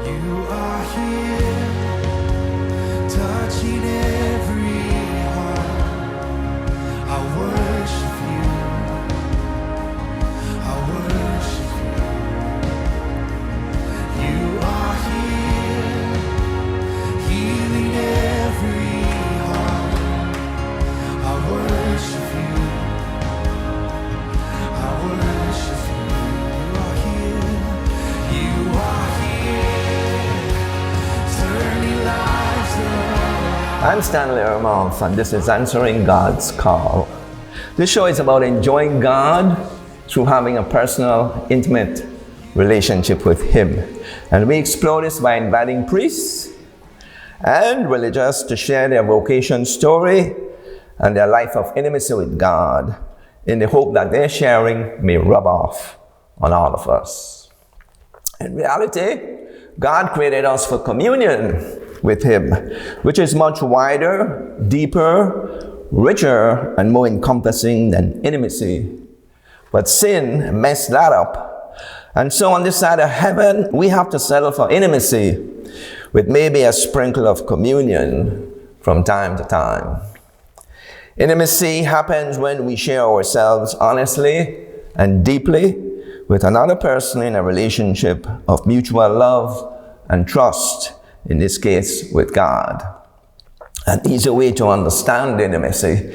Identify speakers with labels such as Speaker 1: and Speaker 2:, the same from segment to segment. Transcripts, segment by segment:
Speaker 1: You are here, touching every heart. I worship you. I worship you. You are here, healing every heart. I worship you. I worship you. You are here. You are here, turning lives around.
Speaker 2: I'm Stanley Ermoff, and this is Answering God's Call. This show is about enjoying God through having a personal, intimate relationship with Him. And we explore this by inviting priests and religious to share their vocation story and their life of intimacy with God, in the hope that their sharing may rub off on all of us. In reality, God created us for communion with Him, which is much wider, deeper, richer, and more encompassing than intimacy. But sin messed that up. And so on this side of heaven, we have to settle for intimacy with maybe a sprinkle of communion from time to time. Intimacy happens when we share ourselves honestly and deeply with another person in a relationship of mutual love and trust, in this case with God. An easy way to understand intimacy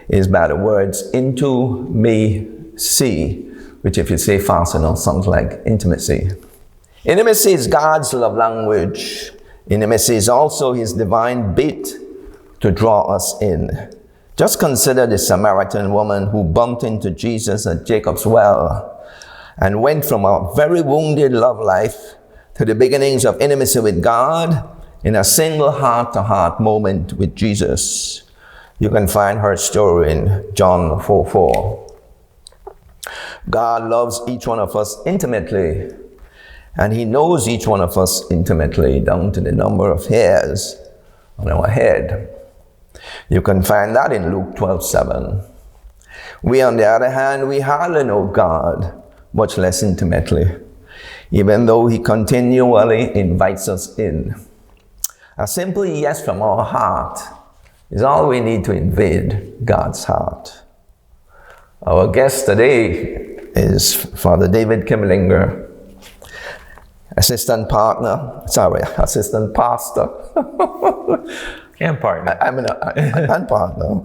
Speaker 2: is by the words into me see, which if you say fast enough sounds like intimacy. Intimacy is God's love language. Intimacy is also His divine bait to draw us in. Just consider the Samaritan woman who bumped into Jesus at Jacob's well and went from a very wounded love life to the beginnings of intimacy with God in a single heart-to-heart moment with Jesus. You can find her story in John 4:4. God loves each one of us intimately, and He knows each one of us intimately, down to the number of hairs on our head. You can find that in Luke 12:7. We, on the other hand, we hardly know God, much less intimately, even though He continually invites us in. A simple yes from our heart is all we need to invade God's heart. Our guest today is Father David Kiblinger, assistant pastor.
Speaker 3: And partner.
Speaker 2: And partner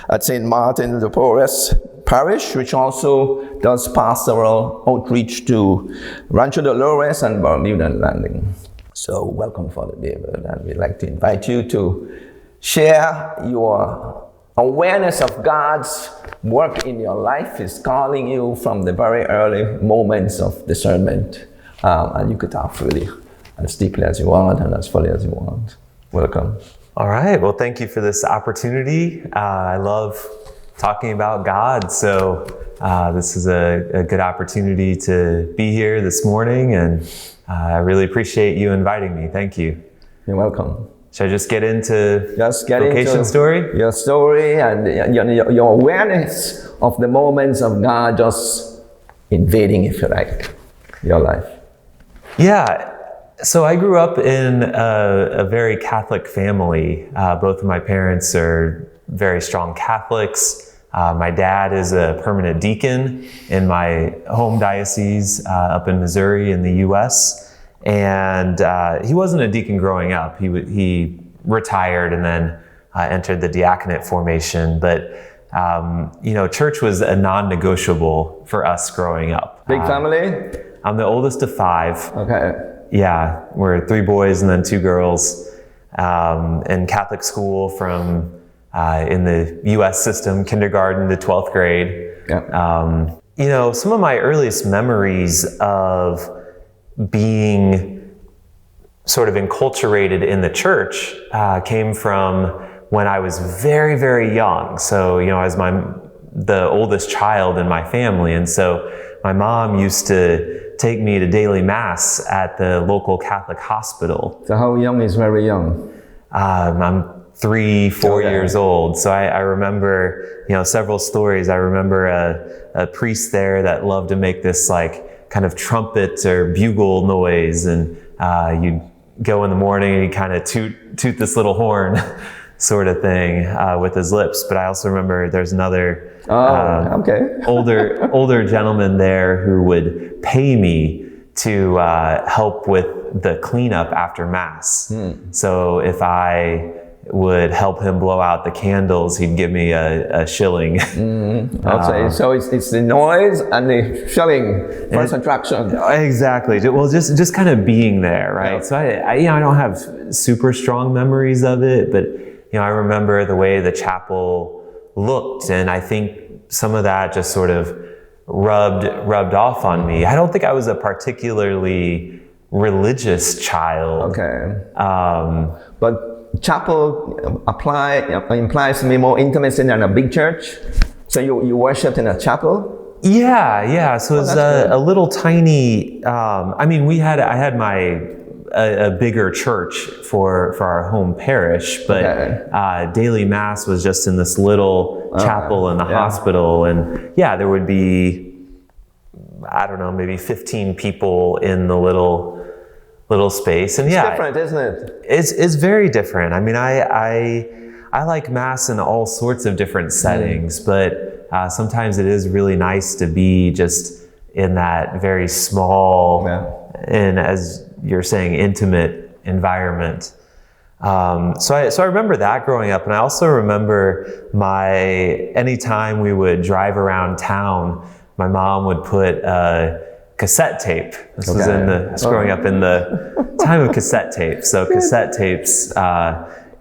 Speaker 2: at St. Martin de Porres Parish, which also does pastoral outreach to Rancho Dolores and Bermuda Landing. So welcome, Father David, and we'd like to invite you to share your awareness of God's work in your life is calling you from the very early moments of discernment. And you could talk freely, as deeply as you want and as fully as you want. Welcome.
Speaker 3: All right. Well, thank you for this opportunity. I love talking about God. So this is a good opportunity to be here this morning. And I really appreciate you inviting me. Thank you.
Speaker 2: You're welcome.
Speaker 3: Should I just get into vocation story?
Speaker 2: Your story and your awareness of the moments of God just invading, if you like, your life.
Speaker 3: Yeah. So I grew up in a very Catholic family. Both of my parents are very strong Catholics. My dad is a permanent deacon in my home diocese up in Missouri in the U.S. And he wasn't a deacon growing up. He retired and then entered the diaconate formation. But church was a non-negotiable for us growing up.
Speaker 2: Big family?
Speaker 3: I'm the oldest of 5.
Speaker 2: Okay.
Speaker 3: Yeah, we're 3 boys and then 2 girls. In Catholic school from in the U.S. system, kindergarten to 12th grade.
Speaker 2: Yeah.
Speaker 3: Some of my earliest memories of being sort of enculturated in the church came from when I was very, very young. So, I was the oldest child in my family. And so my mom used to take me to daily mass at the local Catholic hospital.
Speaker 2: So how young is very young?
Speaker 3: I'm 3-4 years old. So I remember, several stories. I remember a priest there that loved to make this like kind of trumpet or bugle noise. And you'd go in the morning and he'd kind of toot this little horn sort of thing with his lips. But I also remember there's another older gentleman there who would pay me to help with the cleanup after Mass. So if I would help him blow out the candles, he'd give me a shilling.
Speaker 2: Okay, so it's the noise and the shilling first attraction.
Speaker 3: Exactly. Well, just kind of being there, right?
Speaker 2: Yeah.
Speaker 3: So I don't have super strong memories of it, but I remember the way the chapel looked, and I think some of that just sort of rubbed off on me. I don't think I was a particularly religious child.
Speaker 2: Okay. But chapel implies to me more intimacy than a big church. So you worshipped in a chapel?
Speaker 3: Yeah. So it's a little tiny. I had a bigger church for our home parish, but daily Mass was just in this little chapel in the hospital, and there would be, I don't know, maybe 15 people in the little space, and
Speaker 2: it's different, isn't it?
Speaker 3: It's very different. I mean, I like Mass in all sorts of different settings, but sometimes it is really nice to be just in that very small and, as you're saying, intimate environment. So I remember that growing up, and I also remember anytime we would drive around town, my mom would put cassette tape. This was growing up in the time of cassette tape. So cassette tapes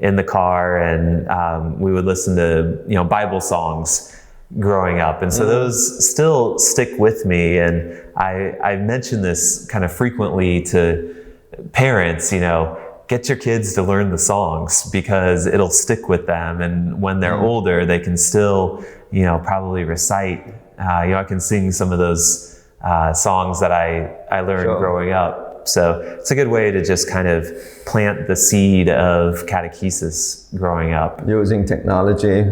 Speaker 3: in the car, and we would listen to Bible songs growing up, and so those still stick with me. And I mention this kind of frequently to parents. Get your kids to learn the songs because it'll stick with them, and when they're older, they can still probably recite. I can sing some of those songs that I learned growing up. So it's a good way to just kind of plant the seed of catechesis growing up.
Speaker 2: Using technology.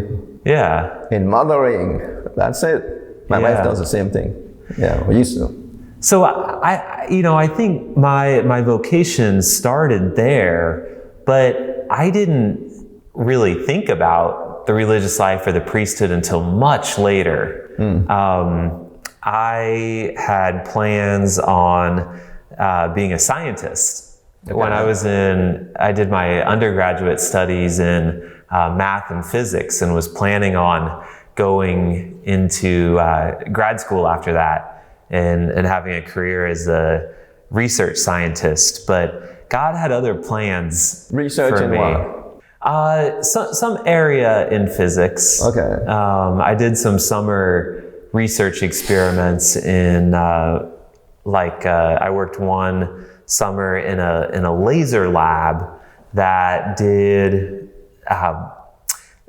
Speaker 3: Yeah.
Speaker 2: In mothering. That's it. My wife does the same thing. Yeah, we used to.
Speaker 3: So I think my vocation started there, but I didn't really think about the religious life or the priesthood until much later. I had plans on being a scientist. Okay. When I did my undergraduate studies in math and physics, and was planning on going into grad school after that and having a career as a research scientist. But God had other plans
Speaker 2: Research
Speaker 3: for
Speaker 2: in
Speaker 3: me.
Speaker 2: What?
Speaker 3: Some area in physics.
Speaker 2: Okay.
Speaker 3: I did some summer research experiments in I worked one summer in a laser lab that did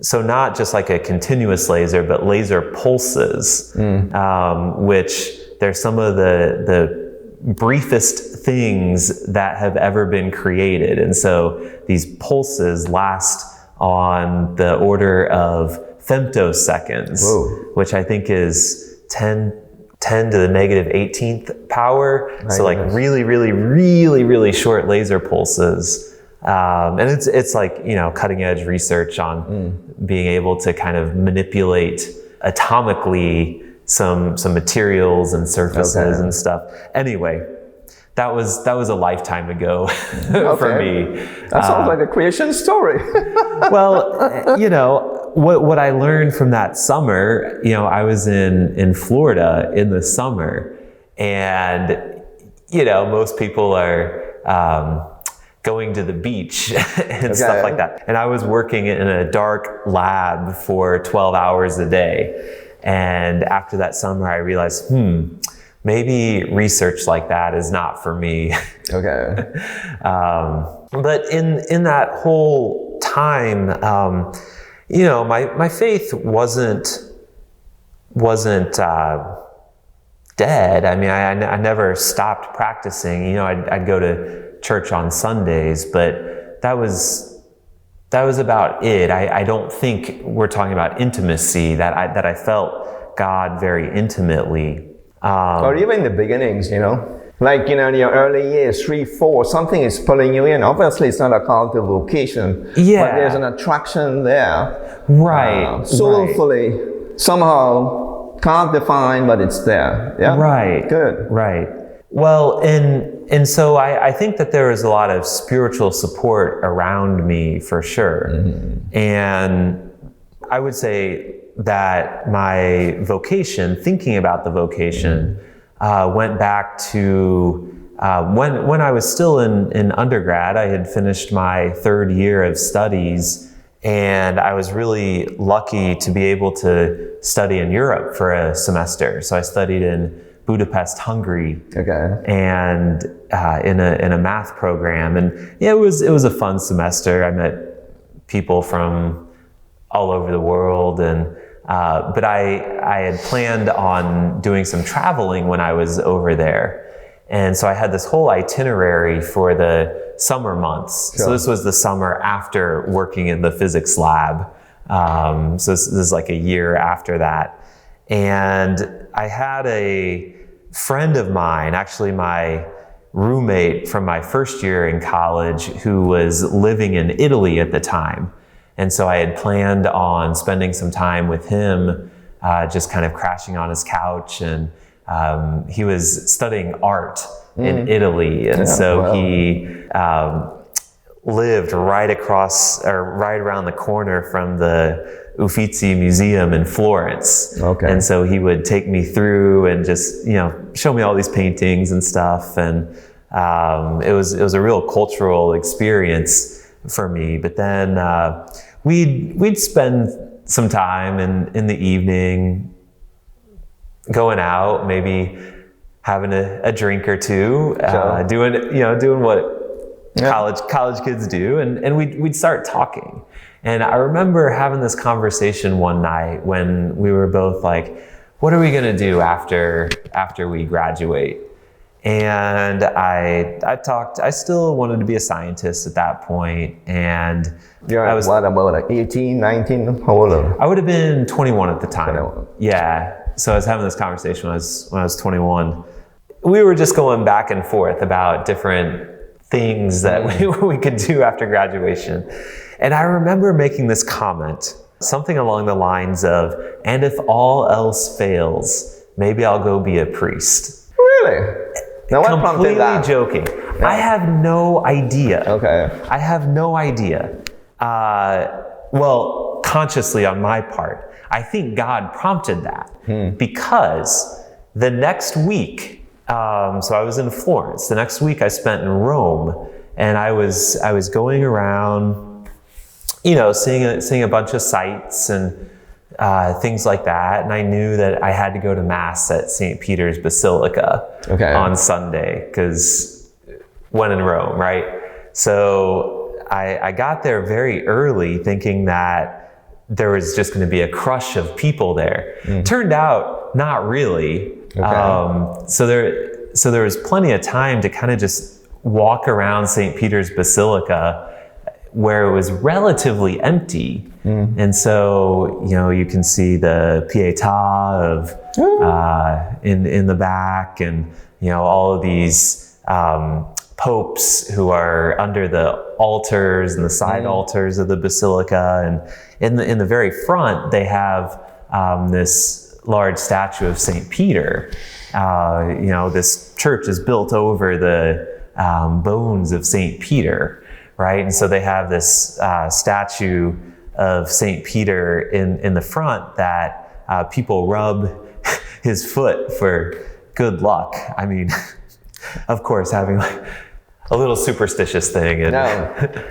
Speaker 3: so not just like a continuous laser, but laser pulses, which they're some of the briefest things that have ever been created. And so these pulses last on the order of femtoseconds, which I think is 10 to the negative 18th power. So like really, really, really, really short laser pulses. And it's like, cutting edge research on being able to kind of manipulate atomically some materials and surfaces and stuff. Anyway, that was a lifetime ago for me.
Speaker 2: That sounds like a creation story.
Speaker 3: Well, what I learned from that summer, I was in Florida in the summer, and most people are going to the beach and stuff like that. And I was working in a dark lab for 12 hours a day. And after that summer, I realized, maybe research like that is not for me.
Speaker 2: Okay.
Speaker 3: But in that whole time, my faith wasn't dead. I mean, I never stopped practicing. I'd go to church on Sundays, but that was about it. I don't think we're talking about intimacy, that I felt God very intimately.
Speaker 2: Or even in the beginnings, Like, in your early years, 3, 4, something is pulling you in. Obviously, it's not a call to vocation.
Speaker 3: Yeah.
Speaker 2: But there's an attraction there.
Speaker 3: Right.
Speaker 2: Soulfully, somehow, can't define, but it's there. Yeah.
Speaker 3: Right.
Speaker 2: Good.
Speaker 3: Right. Well, and so I think that there was a lot of spiritual support around me for sure. Mm-hmm. And I would say that my vocation, thinking about the vocation, went back to when I was still in undergrad. I had finished my 3rd year of studies, and I was really lucky to be able to study in Europe for a semester. So I studied in Budapest, Hungary, and in a math program, and it was a fun semester. I met people from all over the world, and but I had planned on doing some traveling when I was over there, and so I had this whole itinerary for the summer months. Sure. So this was the summer after working in the physics lab. So this is like a year after that. And I had a friend of mine, actually my roommate from my first year in college, who was living in Italy at the time. And so I had planned on spending some time with him, just kind of crashing on his couch. And he was studying art in Italy. And he lived right around the corner from the Uffizi Museum in Florence. Okay. And so he would take me through and just, show me all these paintings and stuff. And it was a real cultural experience for me. But then we'd spend some time in the evening going out, maybe having a drink or two, sure. doing what college kids do, and we'd start talking. And I remember having this conversation one night when we were both like, what are we going to do after we graduate? And I still wanted to be a scientist at that point. And
Speaker 2: I was, what, about like 18, 19? How old are you?
Speaker 3: I would have been 21 at the time. 21. Yeah. So I was having this conversation when I was 21. We were just going back and forth about different things that we could do after graduation. And I remember making this comment, something along the lines of, and if all else fails, maybe I'll go be a priest.
Speaker 2: Really? Now, what prompted that?
Speaker 3: Completely joking. Yeah. I have no idea.
Speaker 2: Okay.
Speaker 3: I have no idea. Well, consciously on my part, I think God prompted that because the next week, so I was in Florence. The next week I spent in Rome, and I was going around, seeing a bunch of sights and things like that. And I knew that I had to go to Mass at St. Peter's Basilica on Sunday, because when in Rome, right? So I got there very early thinking that there was just going to be a crush of people there. Turned out not really. So there was plenty of time to kind of just walk around St. Peter's Basilica, where it was relatively empty. And so, you can see the Pietà in the back, and, all of these popes who are under the altars and the side altars of the Basilica. And in the very front, they have this large statue of St. Peter. This church is built over the bones of St. Peter, right? And so they have this statue of St. Peter in the front that people rub his foot for good luck. I mean, of course, having like a little superstitious thing in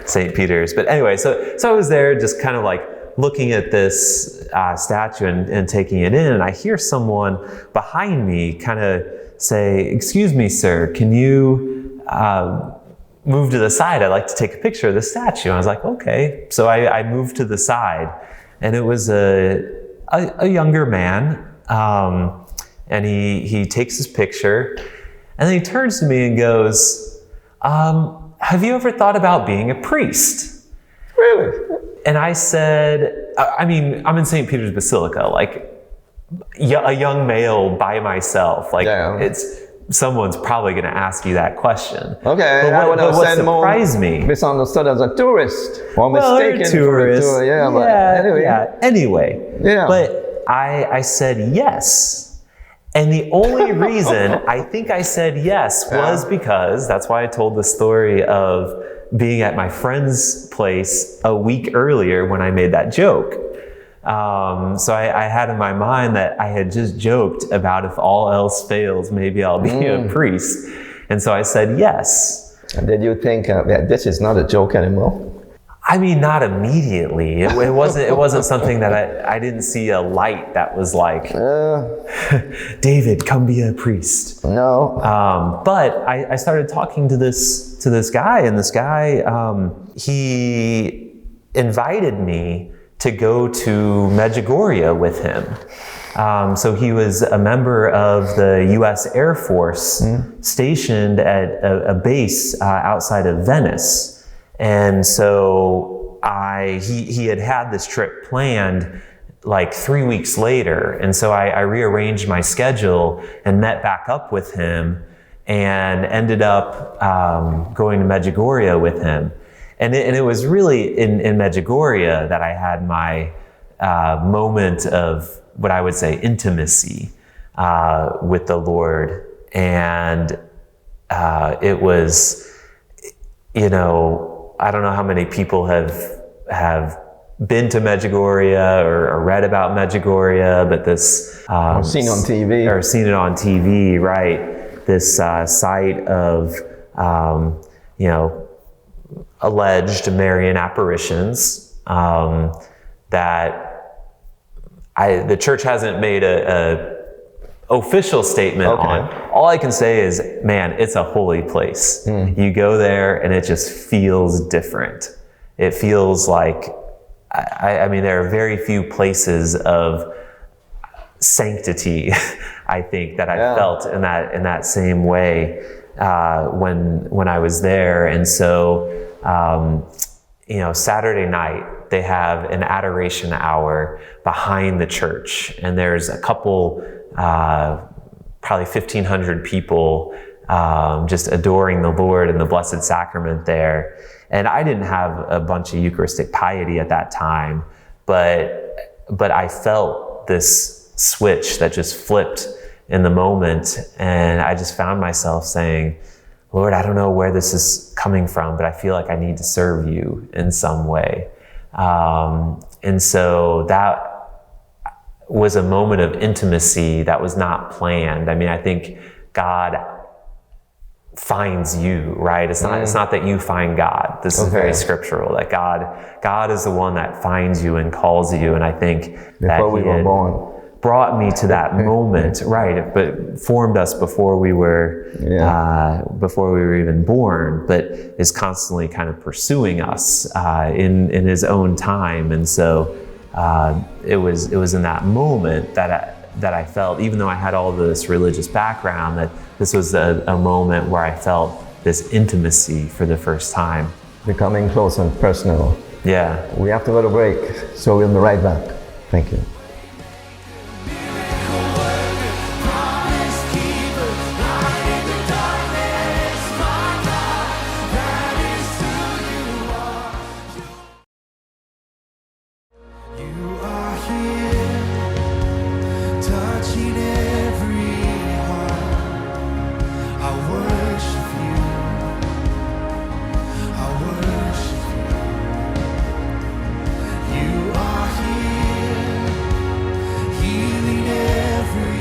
Speaker 3: St. Peter's. But anyway, so I was there just kind of like looking at this statue and taking it in, and I hear someone behind me kind of say, "Excuse me, sir, can you move to the side? I'd like to take a picture of the statue." And I was like, okay. So I moved to the side, and it was a younger man, and he takes his picture, and then he turns to me and goes, "Have you ever thought about being a priest?"
Speaker 2: Really?
Speaker 3: And I said, I'm in St. Peter's Basilica, like a young male by myself. Like it's someone's probably going to ask you that question.
Speaker 2: Okay,
Speaker 3: But
Speaker 2: I would have
Speaker 3: what
Speaker 2: said
Speaker 3: surprised
Speaker 2: more
Speaker 3: me,
Speaker 2: misunderstood as a tourist or
Speaker 3: well, you're a
Speaker 2: mistaken for a
Speaker 3: tourist.
Speaker 2: tour. Yeah, but anyway. Yeah.
Speaker 3: But I said yes. And the only reason I think I said yes was because, that's why I told the story of being at my friend's place a week earlier when I made that joke. So I had in my mind that I had just joked about, if all else fails, maybe I'll be a priest. And so I said yes.
Speaker 2: And did you think, this is not a joke anymore?
Speaker 3: I mean, not immediately. It wasn't something that I didn't see a light that was like, David, come be a priest.
Speaker 2: No.
Speaker 3: But I started talking to this guy, and this guy, he invited me to go to Medjugorje with him. So he was a member of the U.S. Air Force stationed at a base outside of Venice. And so he had this trip planned like 3 weeks later. And so I rearranged my schedule and met back up with him and ended up going to Medjugorje with him. And it was really in Medjugorje that I had my moment of what I would say intimacy with the Lord. And it was, I don't know how many people have been to Medjugorje or read about Medjugorje, but this
Speaker 2: Or seen on TV.
Speaker 3: Or seen it on TV, right? This site of alleged Marian apparitions that the church hasn't made a official statement on. All I can say is, man, it's a holy place. You go there and it just feels different. It feels like, I mean, there are very few places of sanctity, I think, that I felt in that same way when I was there. And so, Saturday night, they have an adoration hour behind the church, and there's a couple, probably 1,500 people just adoring the Lord and the Blessed Sacrament there. And I didn't have a bunch of Eucharistic piety at that time, but I felt this switch that just flipped in the moment, and I just found myself saying, Lord, I don't know where this is coming from, but I feel like I need to serve you in some way. And so that was a moment of intimacy that was not planned. I mean, I think God finds you, right? It's not that you find God. This is very scriptural, that God is the one that finds you and calls you. And I think
Speaker 2: before we were born,
Speaker 3: brought me to that moment, right? But formed us before we were even born, but is constantly kind of pursuing us in His own time. And so it was in that moment that I felt, even though I had all this religious background, that this was a moment where I felt this intimacy for the first time.
Speaker 2: Becoming close and personal.
Speaker 3: Yeah.
Speaker 2: We have to go to break, so we'll be right back. Thank you.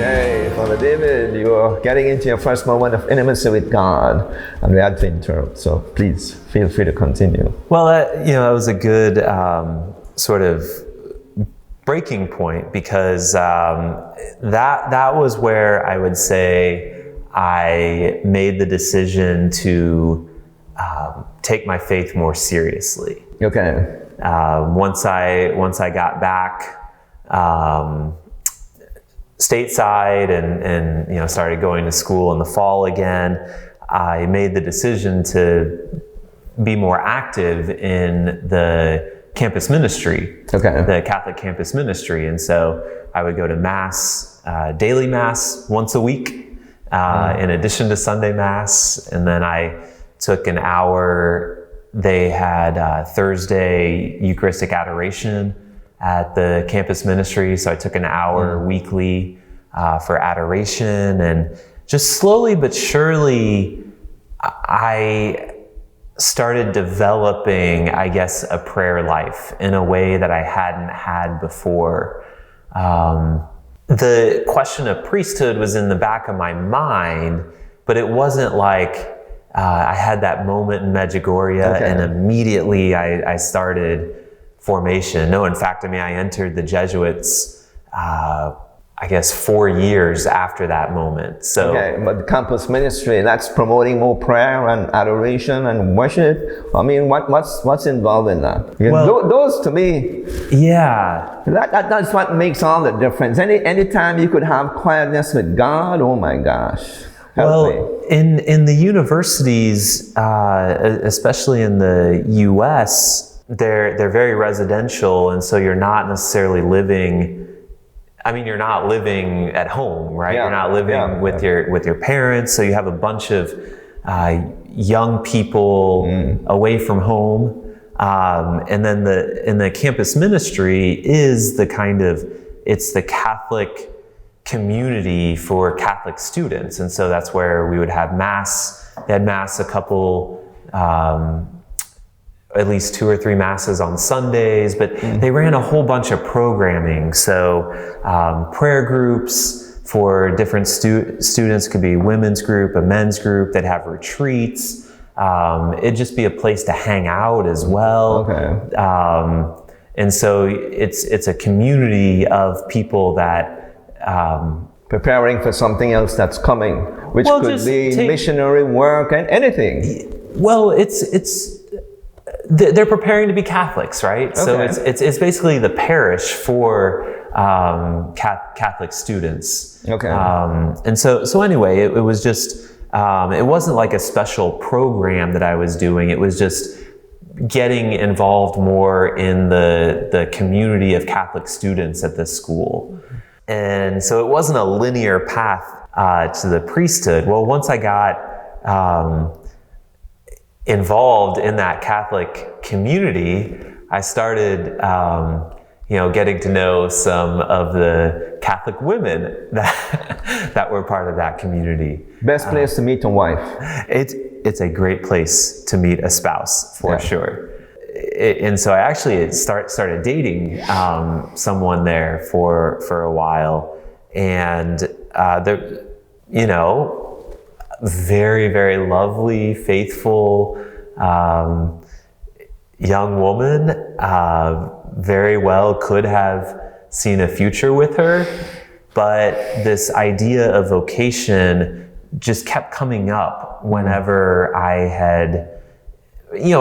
Speaker 2: Okay, Father David, you are getting into your first moment of intimacy with God on the Advent term, so please feel free to continue.
Speaker 3: Well, that was a good sort of breaking point, because that was where I would say I made the decision to take my faith more seriously.
Speaker 2: Okay.
Speaker 3: Once I got back stateside and started going to school in the fall again, I made the decision to be more active in the campus ministry, the Catholic campus ministry. And so I would go to Mass, daily Mass once a week, in addition to Sunday Mass. And then I took an hour. They had Thursday Eucharistic adoration at the campus ministry. So I took an hour weekly for adoration. And just slowly but surely, I started developing, I guess, a prayer life in a way that I hadn't had before. The question of priesthood was in the back of my mind, but it wasn't like I had that moment in Medjugorje and immediately I started formation. No, in fact, I mean, I entered the Jesuits, I guess 4 years after that moment. So,
Speaker 2: but the campus ministry, that's promoting more prayer and adoration and worship. I mean, what's involved in that? Because
Speaker 3: Well,
Speaker 2: those to me,
Speaker 3: yeah.
Speaker 2: that's what makes all the difference. Anytime you could have quietness with God, oh my gosh. Help me.
Speaker 3: Well, in the universities, especially in the U.S., they're very residential, and so you're not necessarily living. I mean, you're not living at home, right?
Speaker 2: Yeah,
Speaker 3: You're not living with your parents, so you have a bunch of young people away from home, and then in the campus ministry is it's the Catholic community for Catholic students, and so that's where we would have Mass. They had Mass a couple. At least 2 or 3 masses on Sundays, but they ran a whole bunch of programming. So prayer groups for different students, could be a women's group, a men's group. They'd have retreats. It'd just be a place to hang out as well. And so it's a community of people that
Speaker 2: preparing for something else that's coming, which could be missionary work and anything.
Speaker 3: Well, they're preparing to be Catholics, right? So it's basically the parish for Catholic students. And so anyway, it was just it wasn't like a special program that I was doing. It was just getting involved more in the community of Catholic students at this school. And so it wasn't a linear path to the priesthood. Well, once I got involved in that Catholic community, I started, getting to know some of the Catholic women that were part of that community.
Speaker 2: Best place to meet a wife.
Speaker 3: It's a great place to meet a spouse for sure. And so I actually started dating someone there for a while, and very, very lovely, faithful young woman. Very well could have seen a future with her, but this idea of vocation just kept coming up whenever I had,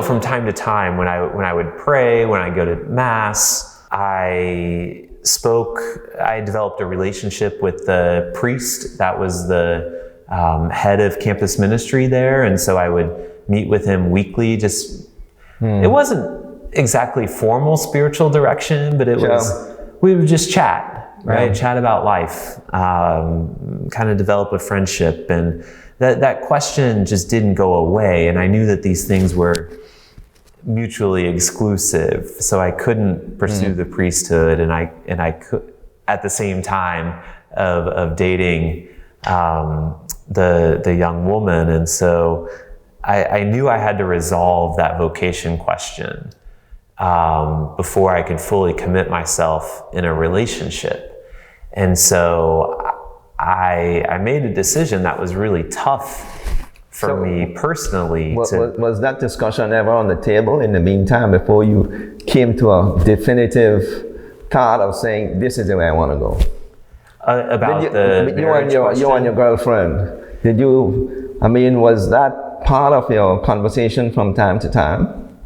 Speaker 3: from time to time when I would pray, when I go to Mass, I developed a relationship with the priest that was the head of campus ministry there, and so I would meet with him weekly. It wasn't exactly formal spiritual direction, but we would just chat, right? Chat about life, kind of develop a friendship, and that question just didn't go away. And I knew that these things were mutually exclusive, so I couldn't pursue the priesthood, and I could at the same time of dating the young woman. And so I knew I had to resolve that vocation question before I could fully commit myself in a relationship. And so I made a decision that was really tough for me personally.
Speaker 2: Was that discussion ever on the table in the meantime before you came to a definitive thought of saying, this is the way I want to go?
Speaker 3: About
Speaker 2: you and your girlfriend, was that part of your conversation from time to time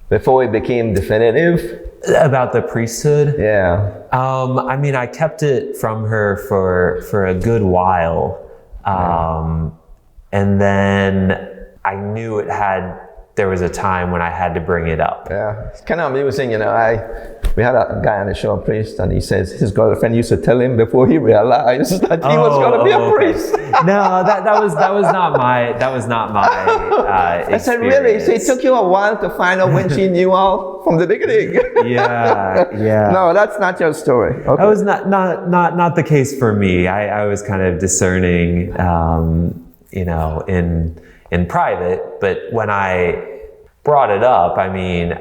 Speaker 2: before it became definitive?
Speaker 3: About the priesthood?
Speaker 2: Yeah.
Speaker 3: I kept it from her for a good while. And then I knew it had there was a time when I had to bring it up.
Speaker 2: Yeah, it's kind of amusing, we had a guy on the show, a priest, and he says his girlfriend used to tell him before he realized that he was going to be a priest.
Speaker 3: No, that was not my
Speaker 2: I said, really? So it took you a while to find out when she knew all from the beginning?
Speaker 3: Yeah.
Speaker 2: No, that's not your story. Okay.
Speaker 3: That was not the case for me. I was kind of discerning, in private, but when I brought it up, I mean,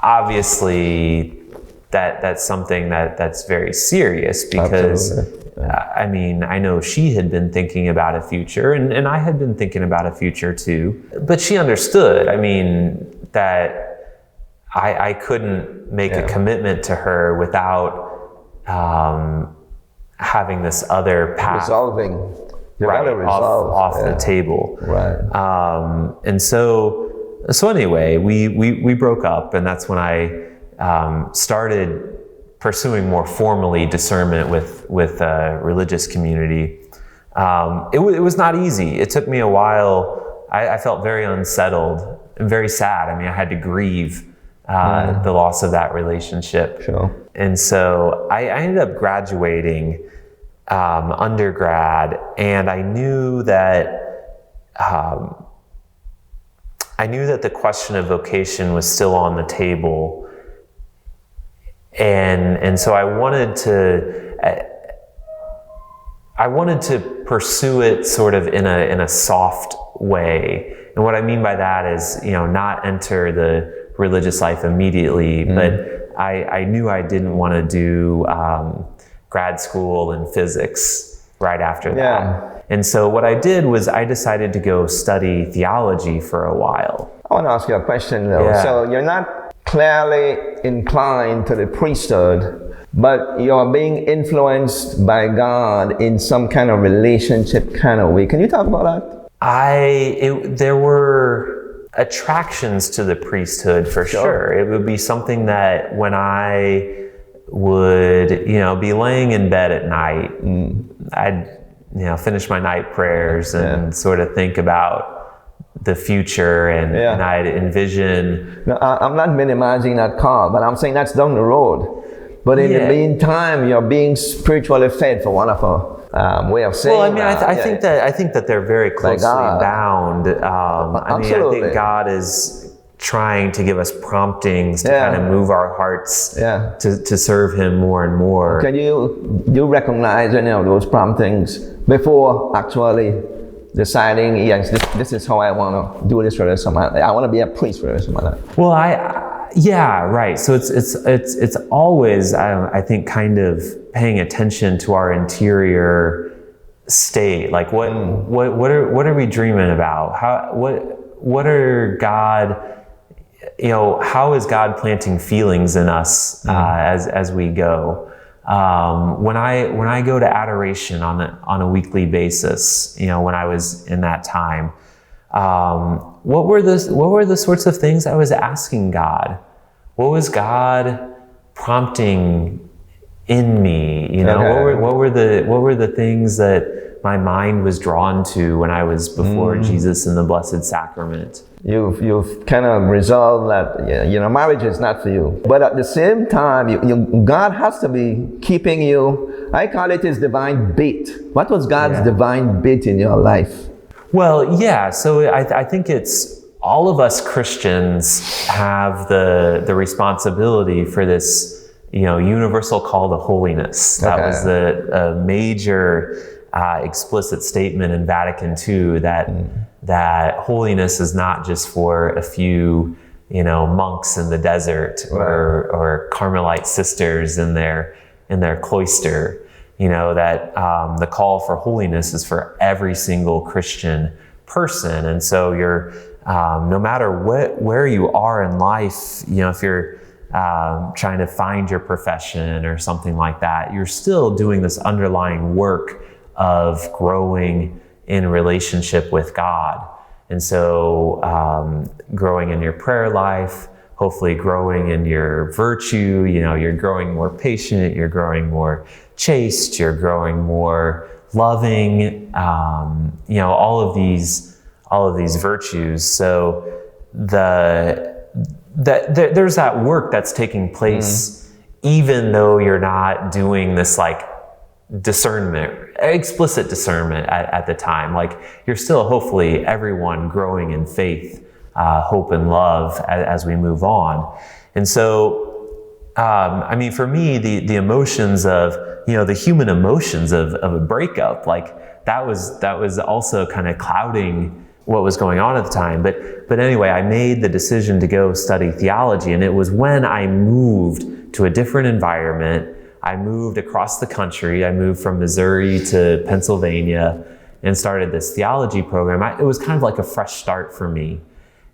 Speaker 3: obviously that's something that's very serious, because I mean, I know she had been thinking about a future, and I had been thinking about a future too, but she understood, I mean, that I couldn't make a commitment to her without having this other path
Speaker 2: Resolving.
Speaker 3: off the table.
Speaker 2: Right.
Speaker 3: And so anyway, we broke up, and that's when I started pursuing more formally discernment with a religious community. It was not easy. It took me a while. I felt very unsettled and very sad. I mean, I had to grieve the loss of that relationship.
Speaker 2: Sure.
Speaker 3: And so I ended up graduating undergrad, and I knew that the question of vocation was still on the table, and so I wanted to pursue it sort of in a soft way. And what I mean by that is, not enter the religious life immediately, but I knew I didn't want to do grad school in physics right after that.
Speaker 2: Yeah.
Speaker 3: And so what I did was I decided to go study theology for a while.
Speaker 2: I want to ask you a question though.
Speaker 3: Yeah.
Speaker 2: So you're not clearly inclined to the priesthood, but you're being influenced by God in some kind of relationship kind of way. Can you talk about that?
Speaker 3: There were attractions to the priesthood for sure. It would be something that when I would, be laying in bed at night, I'd, finish my night prayers and sort of think about the future, and I'd envision.
Speaker 2: No, I'm not minimizing that call, but I'm saying that's down the road. But in the meantime, you're being spiritually fed, for one of a way of saying.
Speaker 3: Well, I mean, I think that they're very closely bound. I think God is trying to give us promptings to kind of move our hearts to serve Him more and more.
Speaker 2: Can you recognize any of those promptings before actually deciding, yes, this is how I want to do this for the rest of my life. I want to be a priest for the rest of my life.
Speaker 3: Well, right. So it's always, I think, kind of paying attention to our interior state. Like what are we dreaming about? What are God? How is God planting feelings in us as we go? When I go to adoration on a weekly basis, when I was in that time, what were the sorts of things I was asking God? What was God prompting in me? What were the things that my mind was drawn to when I was before Jesus in the Blessed Sacrament?
Speaker 2: You've kind of resolved that marriage is not for you, but at the same time, God has to be keeping you. I call it His divine bait. What was God's divine bait in your life?
Speaker 3: Well, so I think it's all of us Christians have the responsibility for this universal call to holiness. That was a major explicit statement in Vatican II that holiness is not just for a few, monks in the desert or Carmelite sisters in their cloister. That the call for holiness is for every single Christian person. And so you're, no matter where you are in life, if you're trying to find your profession or something like that, you're still doing this underlying work of growing in relationship with God. And so growing in your prayer life, hopefully growing in your virtue, you're growing more patient, you're growing more chaste, you're growing more loving, all of these virtues. So there's that work that's taking place, even though you're not doing this like discernment, explicit discernment at the time. Like you're still hopefully everyone growing in faith, hope and love as we move on. And so, I mean, for me, the emotions of, the human emotions of a breakup, like that was also kind of clouding what was going on at the time. But anyway, I made the decision to go study theology, and it was when I moved to a different environment. I moved across the country. I moved from Missouri to Pennsylvania and started this theology program. It was kind of like a fresh start for me.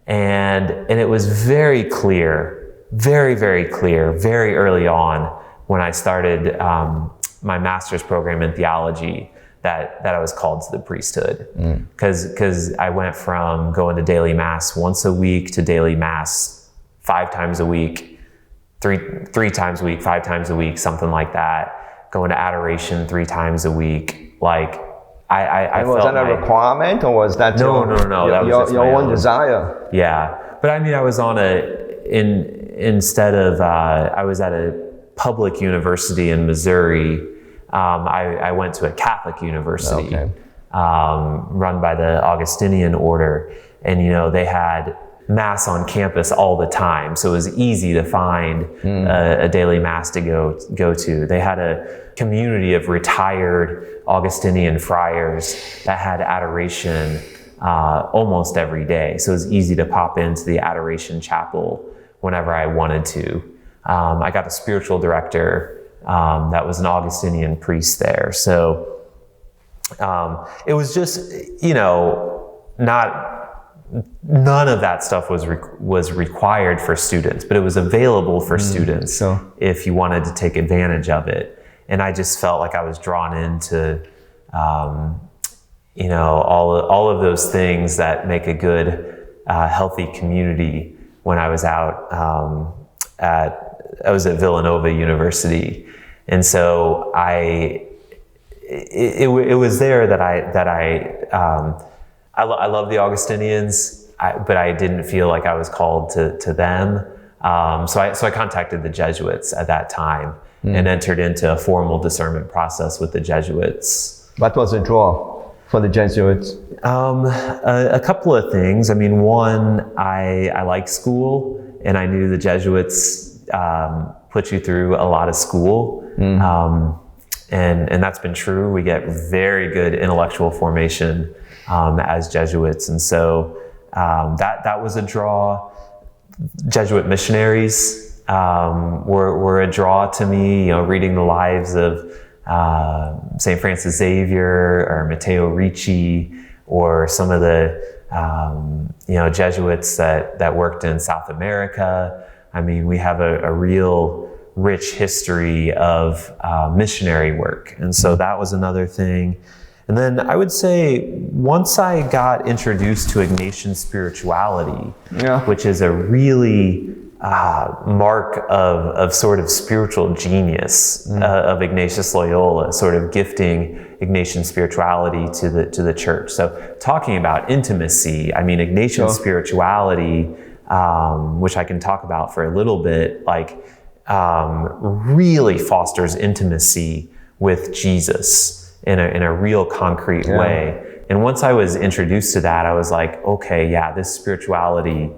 Speaker 3: And it was very clear, very, very clear, very early on when I started my master's program in theology that I was called to the priesthood. Because I went from going to daily mass once a week to daily mass 5 times a week, three times a week, 5 times a week, something like that. Going to adoration 3 times a week. Like I
Speaker 2: was
Speaker 3: felt
Speaker 2: that a requirement, or was that
Speaker 3: No. That was just
Speaker 2: your
Speaker 3: my
Speaker 2: own desire?
Speaker 3: Yeah, but I mean, I was on instead of I was at a public university in Missouri. I went to a Catholic university, run by the Augustinian order, and they had mass on campus all the time, so it was easy to find a daily mass to go to. They had a community of retired Augustinian friars that had adoration almost every day, so it was easy to pop into the adoration chapel whenever I wanted to. I got a spiritual director that was an Augustinian priest there, so it was just none of that stuff was required for students, but it was available for students if you wanted to take advantage of it. And I just felt like I was drawn into, all of those things that make a good, healthy community. When I was out I was at Villanova University, and so it was there that I love the Augustinians, but I didn't feel like I was called to them. So I contacted the Jesuits at that time and entered into a formal discernment process with the Jesuits.
Speaker 2: What was the draw for the Jesuits?
Speaker 3: A couple of things. I mean, one, I like school, and I knew the Jesuits put you through a lot of school. And that's been true. We get very good intellectual formation as Jesuits, and so that was a draw. Jesuit missionaries were a draw to me. Reading the lives of St. Francis Xavier or Matteo Ricci, or some of the Jesuits that worked in South America. I mean, we have a real rich history of missionary work, and so that was another thing. And then I would say, once I got introduced to Ignatian spirituality, which is a really mark of sort of spiritual genius of Ignatius Loyola, sort of gifting Ignatian spirituality to the church. So talking about intimacy, I mean, Ignatian spirituality, which I can talk about for a little bit, really fosters intimacy with Jesus in a real concrete way. And once I was introduced to that, I was like, okay, this spirituality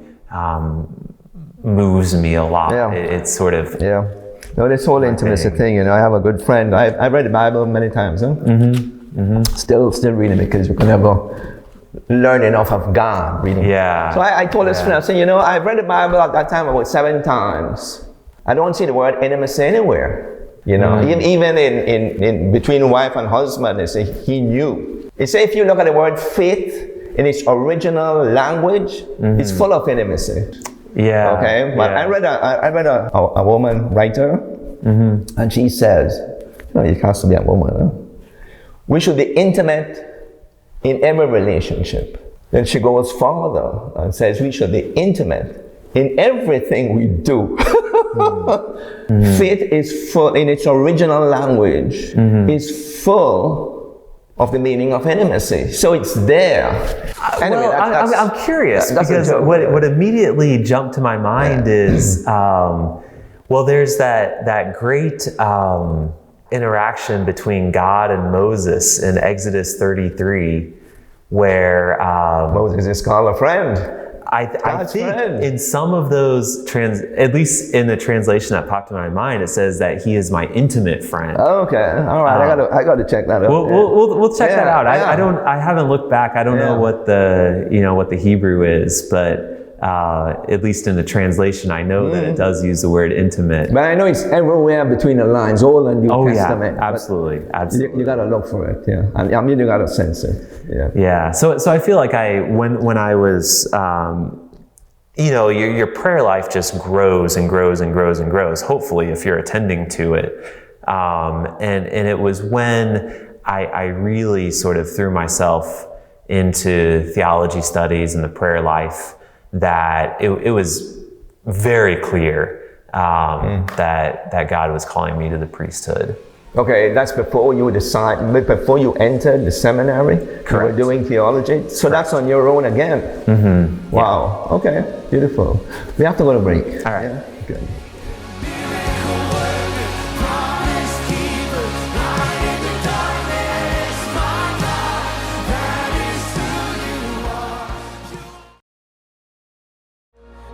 Speaker 3: moves me a lot. It's sort of
Speaker 2: No, this whole intimacy thing. I have a good friend. I've read the Bible many times. Still reading, because you can never learn enough of God reading. So I told this friend, I said, I've read the Bible at that time about 7 times. I don't see the word intimacy anywhere. Even in between wife and husband, they say he knew. They say if you look at the word faith in its original language, it's full of intimacy. Okay. But I read a woman writer, and she says, it has to be a woman. We should be intimate in every relationship. Then she goes further and says we should be intimate in everything we do. Faith is full, in its original language, is full of the meaning of intimacy. So it's there. Anyway,
Speaker 3: well, I'm curious because what immediately jumped to my mind is, well, there's that great interaction between God and Moses in Exodus 33, where
Speaker 2: Moses is called a friend.
Speaker 3: I think
Speaker 2: friend.
Speaker 3: in some of those at least in the translation that popped in my mind, it says that he is my intimate friend.
Speaker 2: Okay, all right. I got to check that out.
Speaker 3: We'll check that out.
Speaker 2: Yeah.
Speaker 3: I haven't looked back. I don't know what the Hebrew is, but at least in the translation, I know that it does use the word intimate.
Speaker 2: But I know it's everywhere between the lines, Old and New Testament.
Speaker 3: Yeah, absolutely.
Speaker 2: You got to look for it. Yeah, I mean, you got to sense it. Yeah.
Speaker 3: Yeah. So I feel like when I was, your prayer life just grows and grows and grows and grows. Hopefully, if you're attending to it, and it was when I really sort of threw myself into theology studies and the prayer life that it was very clear that God was calling me to the priesthood.
Speaker 2: Okay, that's before you before you entered the seminary.
Speaker 3: Correct.
Speaker 2: You were doing theology, so that's on your own again.
Speaker 3: Mm-hmm.
Speaker 2: Wow. Yeah. Okay, beautiful. We have to go to break.
Speaker 3: All right.
Speaker 2: Yeah? Good.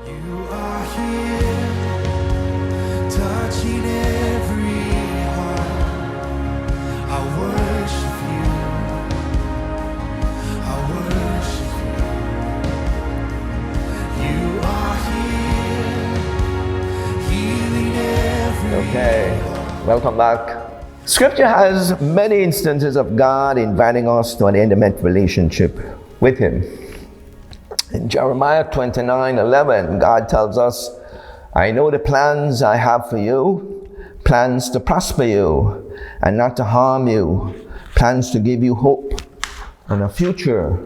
Speaker 1: You are here, touching every heart. I worship you. I worship you. You are here, healing every
Speaker 2: Okay, welcome back. Scripture has many instances of God inviting us to an intimate relationship with Him. In Jeremiah 29:11, God tells us, I know the plans I have for you, plans to prosper you and not to harm you, plans to give you hope and a future,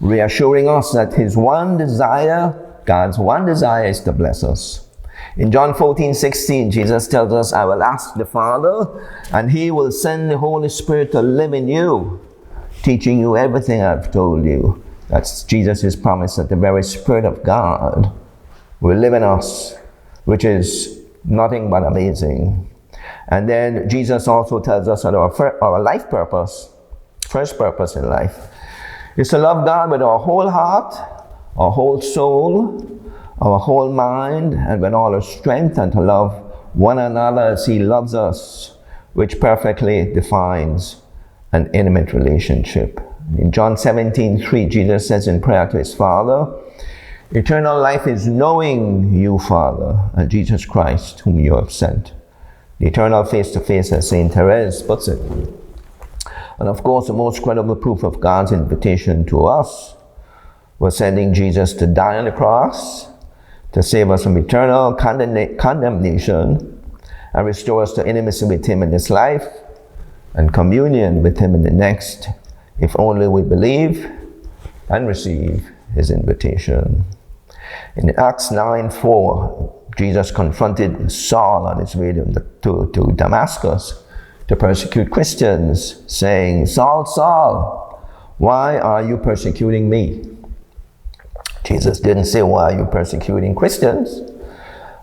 Speaker 2: reassuring us that God's one desire is to bless us. In John 14:16, Jesus tells us, I will ask the Father, and He will send the Holy Spirit to live in you, teaching you everything I've told you. That's Jesus' promise that the very Spirit of God will live in us, which is nothing but amazing. And then Jesus also tells us that our life purpose, first purpose in life, is to love God with our whole heart, our whole soul, our whole mind, and with all our strength, and to love one another as He loves us, which perfectly defines an intimate relationship. In John 17:3, Jesus says in prayer to His Father, eternal life is knowing you, Father, and Jesus Christ, whom you have sent. The eternal face-to-face, as St. Therese puts it. And of course, the most credible proof of God's invitation to us was sending Jesus to die on the cross, to save us from eternal condemnation, and restore us to intimacy with Him in this life, and communion with Him in the next, if only we believe and receive His invitation. In Acts 9:4, Jesus confronted Saul on his way to Damascus to persecute Christians, saying, Saul, Saul, why are you persecuting me? Jesus didn't say, why are you persecuting Christians?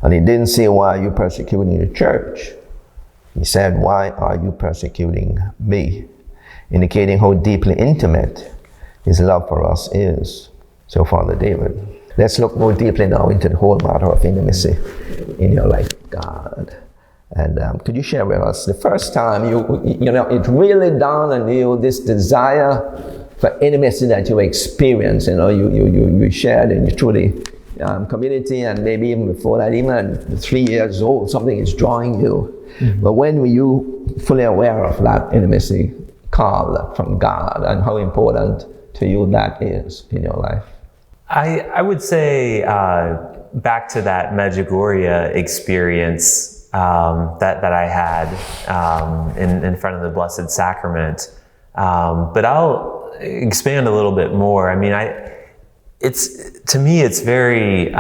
Speaker 2: And He didn't say, why are you persecuting the church? He said, why are you persecuting me? Indicating how deeply intimate His love for us is. So, Father David, let's look more deeply now into the whole matter of intimacy in your life with God. And could you share with us the first time it really dawned on you, this desire for intimacy that you experienced? You shared in through the community, and maybe even before that, even at 3 years old, something is drawing you. Mm-hmm. But when were you fully aware of that intimacy call from God, and how important to you that is in your life?
Speaker 3: I would say back to that Medjugorje experience that I had in front of the Blessed Sacrament. But I'll expand a little bit more. I mean, to me, it's very,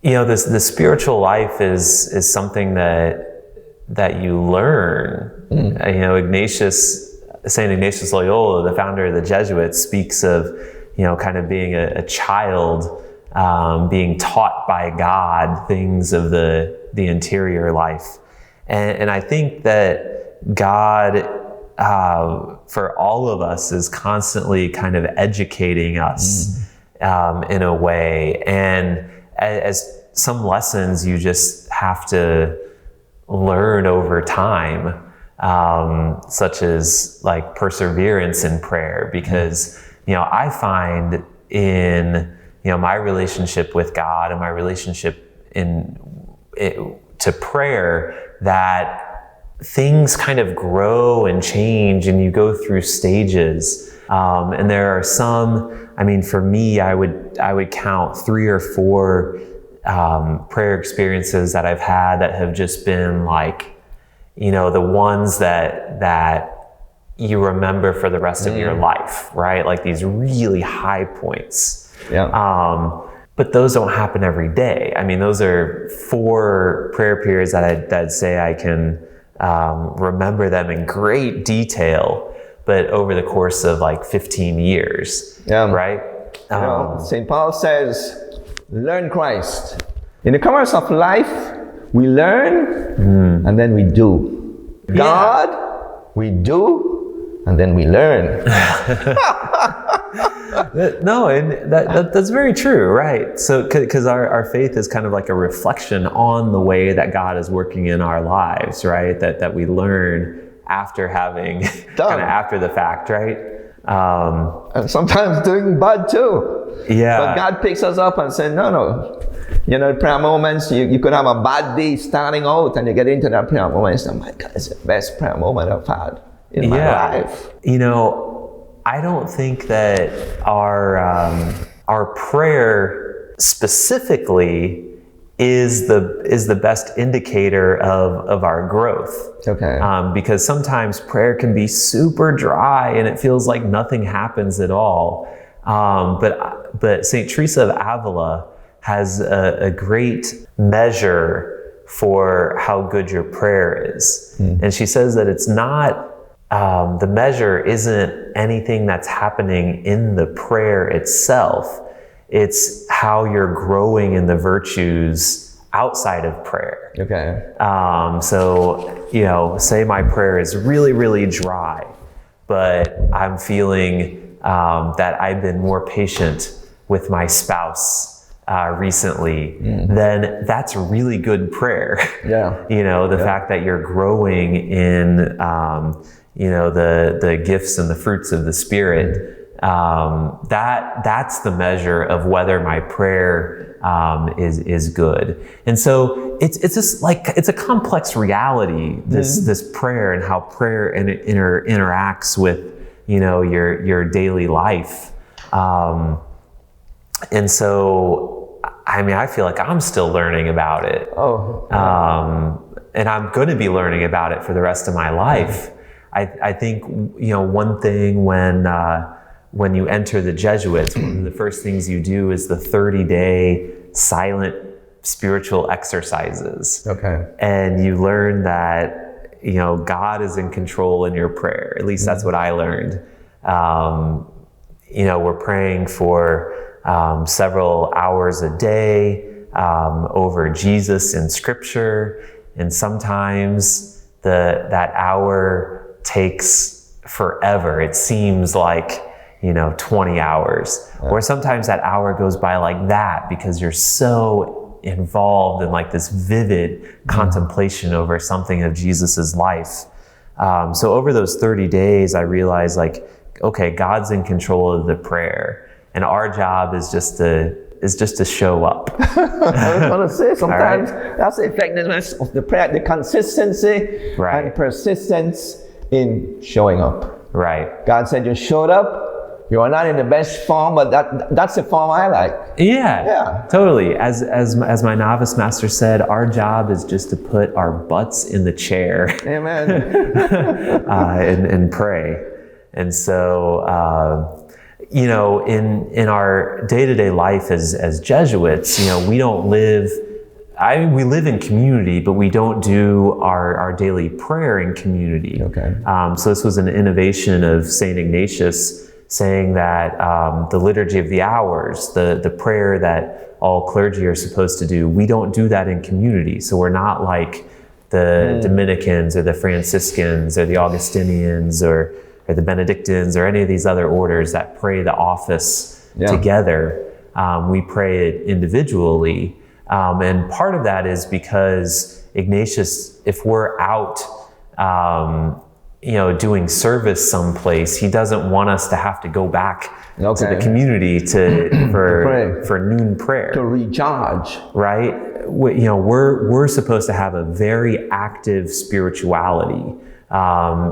Speaker 3: the spiritual life is something that you learn. Ignatius St. Ignatius Loyola, the founder of the Jesuits, speaks of, kind of being a child, being taught by God things of the interior life. And I think that God, for all of us, is constantly kind of educating us in a way. And as some lessons you just have to learn over time, such as like perseverance in prayer, because, I find in, my relationship with God and my relationship to prayer that things kind of grow and change and you go through stages. And there are some, for me, I would count 3 or 4 prayer experiences that I've had that have just been like, the ones that you remember for the rest of your life, right? Like these really high points.
Speaker 2: Yeah.
Speaker 3: But those don't happen every day. Those are 4 prayer periods that I'd say I can remember them in great detail, but over the course of like 15 years, right?
Speaker 2: St. Paul says, learn Christ. In the commerce of life, we learn and then we do. God, we do and then we learn.
Speaker 3: No, and that's very true, right? So, because our faith is kind of like a reflection on the way that God is working in our lives, right? That we learn after having, kind of after the fact, right?
Speaker 2: And sometimes doing bad too.
Speaker 3: Yeah.
Speaker 2: But God picks us up and says, no. Prayer moments, you could have a bad day starting out and you get into that prayer moment and say, oh my God, it's the best prayer moment I've had in my life.
Speaker 3: I don't think that our prayer specifically is the best indicator of our growth.
Speaker 2: Okay.
Speaker 3: Because sometimes prayer can be super dry and it feels like nothing happens at all. But St. Teresa of Avila has a great measure for how good your prayer is. And she says that it's not, the measure isn't anything that's happening in the prayer itself. It's how you're growing in the virtues outside of prayer.
Speaker 2: Okay.
Speaker 3: So, say my prayer is really, really dry, but I'm feeling that I've been more patient with my spouse recently, then that's really good prayer.
Speaker 2: Yeah.
Speaker 3: The fact that you're growing in, the gifts and the fruits of the Spirit, that's the measure of whether my prayer is good. And so it's just like, it's a complex reality, this prayer and how prayer interacts with, your daily life. And so, I feel like I'm still learning about it. And I'm going to be learning about it for the rest of my life. I think, one thing when you enter the Jesuits, one of the first things you do is the 30-day silent spiritual exercises.
Speaker 2: Okay.
Speaker 3: And you learn that, God is in control in your prayer. At least that's what I learned. We're praying for several hours a day over Jesus in Scripture, and sometimes that hour takes forever. It seems like 20 hours, or sometimes that hour goes by like that because you're so involved in like this vivid contemplation over something of Jesus's life. So over those 30 days, I realized like, okay, God's in control of the prayer, and our job is just to show up.
Speaker 2: I was going to say, sometimes that's the effectiveness of the prayer, the consistency and persistence in showing up.
Speaker 3: Right.
Speaker 2: God said you showed up. You are not in the best form, but that's the form I like.
Speaker 3: Yeah. Totally. As my novice master said, our job is just to put our butts in the chair.
Speaker 2: Amen.
Speaker 3: and pray. And so, in our day-to-day life as Jesuits, we don't live we live in community, but we don't do our daily prayer in community.
Speaker 2: Okay.
Speaker 3: So this was an innovation of St. Ignatius, saying that the liturgy of the hours, the prayer that all clergy are supposed to do, we don't do that in community. So we're not like the Dominicans or the Franciscans or the Augustinians or the Benedictines or any of these other orders that pray the office together. We pray it individually. And part of that is because Ignatius, if we're out, doing service someplace, he doesn't want us to have to go back to the community for noon prayer.
Speaker 2: To recharge.
Speaker 3: Right? We're supposed to have a very active spirituality,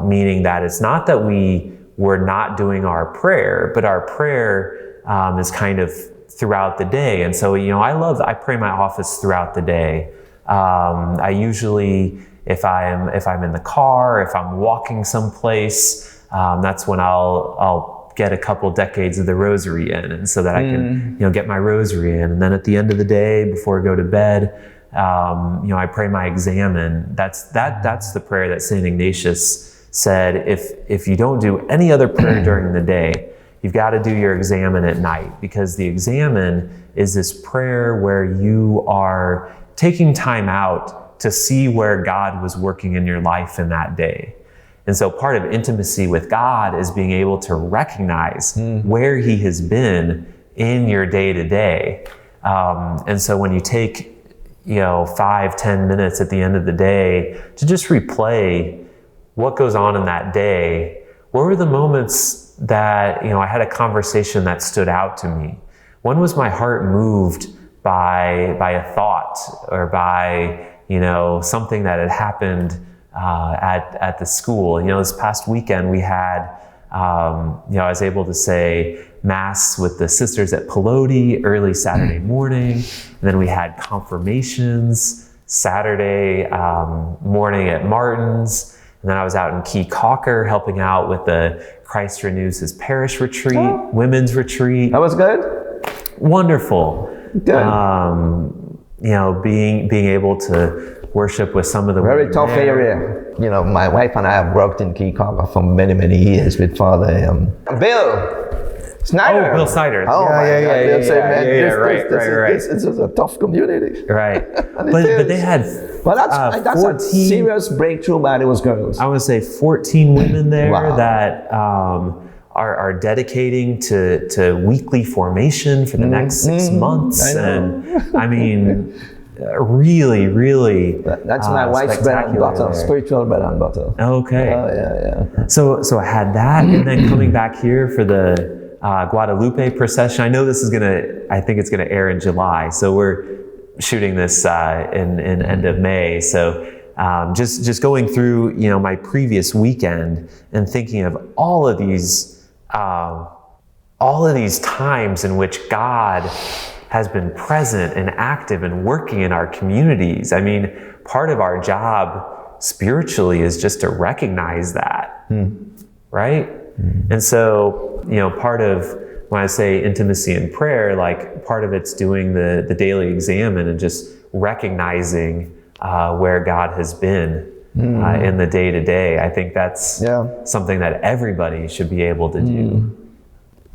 Speaker 3: meaning that it's not that we're not doing our prayer, but our prayer is kind of throughout the day. And so, I pray my office throughout the day. I usually, if I'm in the car, if I'm walking someplace, that's when I'll get a couple decades of the rosary in, and so that I can, get my rosary in. And then at the end of the day, before I go to bed, I pray my examen. That's the prayer that St. Ignatius said, if you don't do any other prayer during the day, you've got to do your examen at night, because the examen is this prayer where you are taking time out to see where God was working in your life in that day. And so part of intimacy with God is being able to recognize where he has been in your day-to-day. And so when you take, 5-10 minutes at the end of the day to just replay what goes on in that day, what were the moments that, I had a conversation that stood out to me? When was my heart moved by a thought or by, something that had happened at the school? This past weekend we had, I was able to say Mass with the sisters at Peloti early Saturday morning. And then we had confirmations Saturday morning at Martin's. And then I was out in Key Cocker helping out with the Christ Renews His Parish retreat, women's retreat.
Speaker 2: That was good?
Speaker 3: Wonderful.
Speaker 2: Good.
Speaker 3: Being able to worship with some of the
Speaker 2: very
Speaker 3: women
Speaker 2: tough
Speaker 3: there.
Speaker 2: area. My wife and I have worked in Key Cocker for many, many years with Father Bill Snyder.
Speaker 3: Oh, Bill Snyder.
Speaker 2: Oh,
Speaker 3: Yeah,
Speaker 2: Bill said, man,
Speaker 3: right.
Speaker 2: This is a tough community.
Speaker 3: Right. but they had
Speaker 2: Well, that's
Speaker 3: 14,
Speaker 2: a serious breakthrough by those girls.
Speaker 3: I would say 14 women there
Speaker 2: Wow.
Speaker 3: that are dedicating to weekly formation for the next 6 months.
Speaker 2: I know.
Speaker 3: And I mean, really, really.
Speaker 2: That's my wife's bread and butter,
Speaker 3: there.
Speaker 2: spiritual bread and butter.
Speaker 3: Okay.
Speaker 2: Oh, yeah.
Speaker 3: So I had that, and then coming back here for the Guadalupe procession. I know I think it's gonna air in July. So we're shooting this in end of May. So just going through, my previous weekend and thinking of all of these times in which God has been present and active and working in our communities. I mean, part of our job spiritually is just to recognize that, right? And so, part of when I say intimacy in prayer, like part of it's doing the daily examen and just recognizing where God has been in the day-to-day. I think that's something that everybody should be able to do.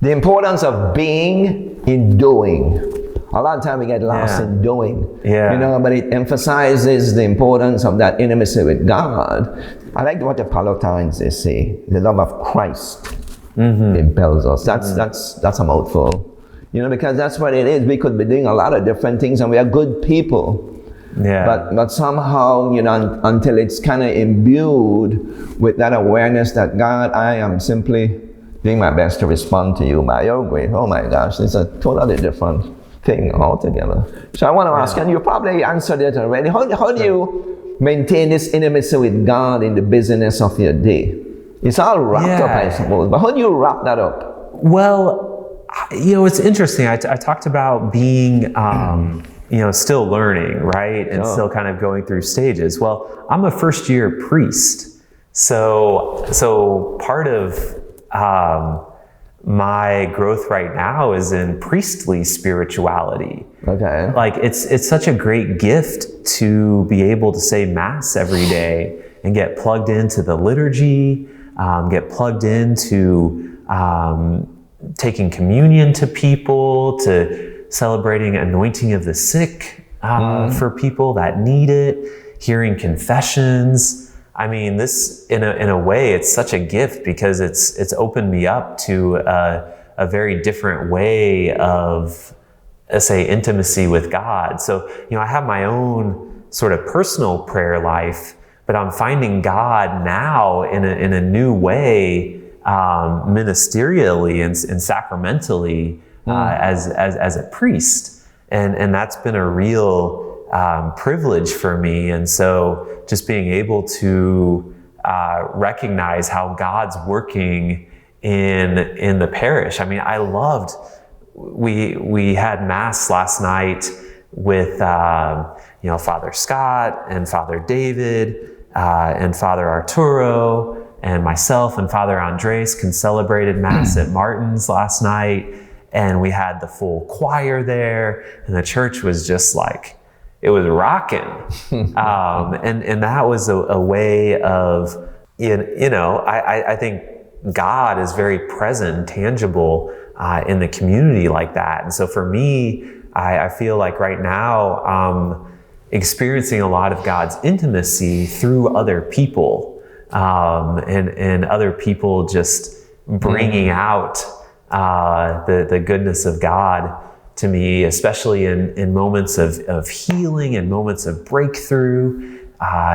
Speaker 2: The importance of being in doing. A lot of time we get lost in doing.
Speaker 3: Yeah.
Speaker 2: But it emphasizes the importance of that intimacy with God. I like what the Palatines they say. The love of Christ impels us. That's a mouthful. Because that's what it is. We could be doing a lot of different things and we are good people.
Speaker 3: Yeah.
Speaker 2: But somehow, until it's kind of imbued with that awareness that God, I am simply doing my best to respond to you by your grace. Oh my gosh, it's a totally different thing altogether. So I want to ask, and you probably answered it already. How do you maintain this intimacy with God in the busyness of your day? It's all wrapped up, I suppose. But how do you wrap that up?
Speaker 3: Well, it's interesting. I talked about being, still learning, right? And still kind of going through stages. Well, I'm a first-year priest. So part of my growth right now is in priestly spirituality.
Speaker 2: Okay.
Speaker 3: Like it's such a great gift to be able to say Mass every day and get plugged into the liturgy, get plugged into taking communion to people, to celebrating anointing of the sick for people that need it, hearing confessions. I mean, this in a way, it's such a gift because it's opened me up to a very different way of, say, intimacy with God. So, I have my own sort of personal prayer life, but I'm finding God now in a new way, ministerially and sacramentally, as a priest, and that's been a real privilege for me. And so just being able to recognize how God's working in the parish. I mean, I loved, we had Mass last night with, Father Scott and Father David and Father Arturo and myself and Father Andres celebrated Mass at Martin's last night. And we had the full choir there, and the church was just like, it was rocking. And that was a way of, I think God is very present, tangible in the community like that. And so for me, I feel like right now I'm experiencing a lot of God's intimacy through other people, and other people just bringing out the goodness of God to me, especially in moments of healing and moments of breakthrough,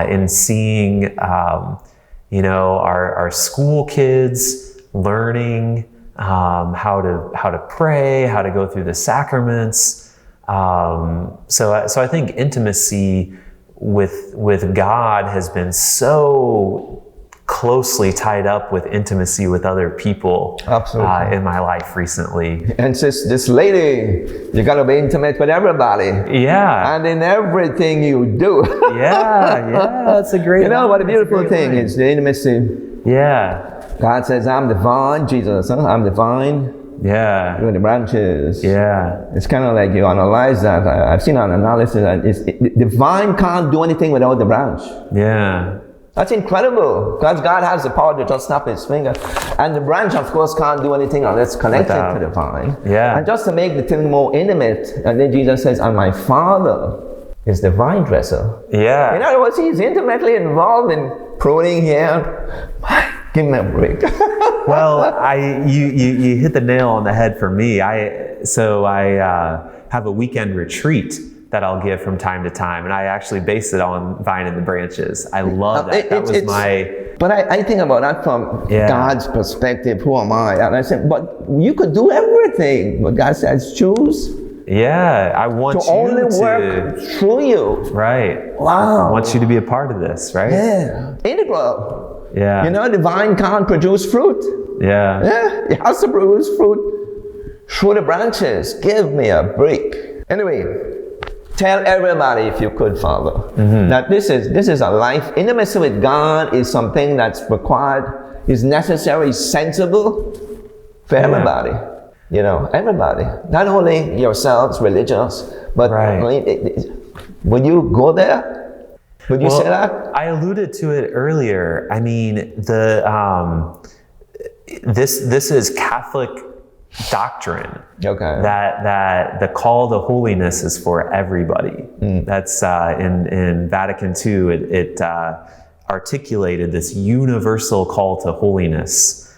Speaker 3: in seeing, our school kids learning how to pray, how to go through the sacraments. So I think intimacy with God has been so closely tied up with intimacy with other people.
Speaker 2: Absolutely.
Speaker 3: In my life recently.
Speaker 2: And this lady, you gotta be intimate with everybody.
Speaker 3: Yeah.
Speaker 2: And in everything you do.
Speaker 3: Yeah, that's a great
Speaker 2: what a beautiful thing is, the intimacy.
Speaker 3: Yeah.
Speaker 2: God says, I'm the vine, Jesus, I'm the vine.
Speaker 3: Yeah.
Speaker 2: You're the branches.
Speaker 3: Yeah.
Speaker 2: It's kind of like you analyze that. I've seen an analysis that the vine can't do anything without the branch.
Speaker 3: Yeah.
Speaker 2: That's incredible, because God has the power to just snap his finger. And the branch, of course, can't do anything unless connected to the vine.
Speaker 3: Yeah.
Speaker 2: And just to make the thing more intimate, and then Jesus says, and my Father is the vine dresser.
Speaker 3: Yeah.
Speaker 2: In other words, he's intimately involved in pruning here. Give me a break.
Speaker 3: Well, you hit the nail on the head for me. I have a weekend retreat that I'll give from time to time, and I actually base it on Vine and the Branches. I love that.
Speaker 2: But I think about that from God's perspective. Who am I? And I said, but you could do everything. But God says, choose.
Speaker 3: Yeah, I want
Speaker 2: to only work through you.
Speaker 3: Right.
Speaker 2: Wow.
Speaker 3: I want you to be a part of this, right?
Speaker 2: Yeah. Integral.
Speaker 3: Yeah.
Speaker 2: The vine can't produce fruit.
Speaker 3: Yeah.
Speaker 2: Yeah. It has to produce fruit through the branches. Give me a break. Anyway, tell everybody, if you could, Father, that this is a life. Intimacy with God is something that's required, is necessary, sensible for everybody. Everybody. Not only yourselves, religious, but would you go there? Would you say that?
Speaker 3: I alluded to it earlier. I mean, this is Catholic doctrine.
Speaker 2: Okay.
Speaker 3: That the call to holiness is for everybody. That's in Vatican II. It articulated this universal call to holiness,